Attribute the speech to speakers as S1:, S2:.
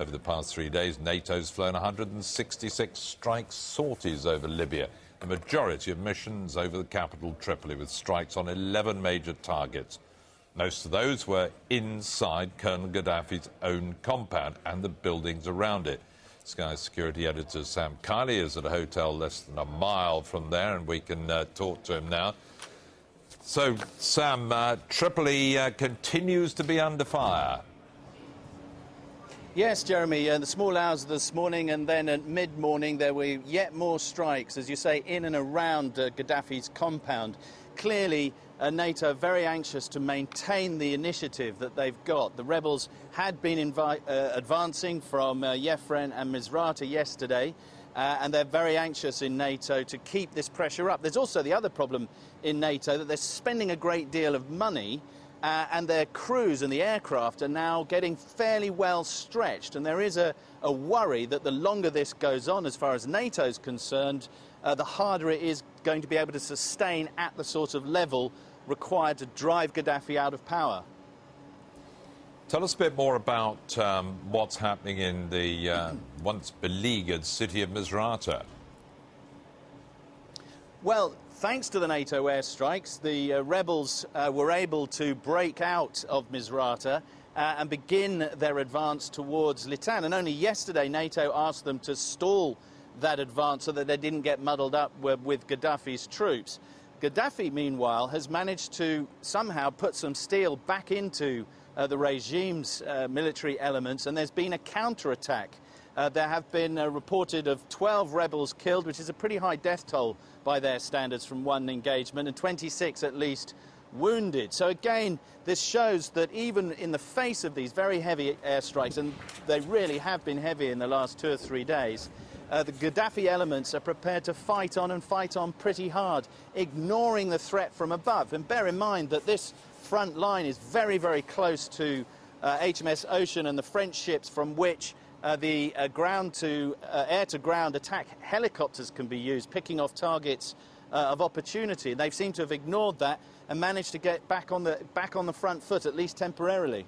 S1: Over the past 3 days, NATO's flown 166 strike sorties over Libya, the majority of missions over the capital Tripoli, with strikes on 11 major targets. Most of those were inside Colonel Gaddafi's own compound and the buildings around it. Sky security editor Sam Kiley is at a hotel less than a mile from there, and we can talk to him now. So, Sam, Tripoli continues to be under fire.
S2: Yes, Jeremy, the small hours of this morning, and then at mid-morning there were yet more strikes, as you say, in and around Gaddafi's compound. Clearly, NATO are very anxious to maintain the initiative that they've got. The rebels had been advancing from Yefren and Misrata yesterday, and they're very anxious in NATO to keep this pressure up. There's also the other problem in NATO, that they're spending a great deal of money, and their crews and the aircraft are now getting fairly well stretched. And there is a worry that the longer this goes on, as far as NATO is concerned, the harder it is going to be able to sustain at the sort of level required to drive Gaddafi out of power.
S1: Tell us a bit more about what's happening in the once beleaguered city of Misrata.
S2: Well, thanks to the NATO airstrikes, the rebels were able to break out of Misrata and begin their advance towards Litan. And only yesterday, NATO asked them to stall that advance so that they didn't get muddled up with Gaddafi's troops. Gaddafi, meanwhile, has managed to somehow put some steel back into the regime's military elements, and there's been a counterattack. There have been reported of 12 rebels killed, which is a pretty high death toll by their standards from one engagement, and 26 at least wounded. So again, this shows that even in the face of these very heavy airstrikes, and they really have been heavy in the last 2 or 3 days, the Gaddafi elements are prepared to fight on, and fight on pretty hard, ignoring the threat from above. And bear in mind that this front line is very, very close to HMS Ocean and the French ships from which the air-to-ground attack helicopters can be used, picking off targets of opportunity. They seem to have ignored that and managed to get back on the front foot, at least temporarily.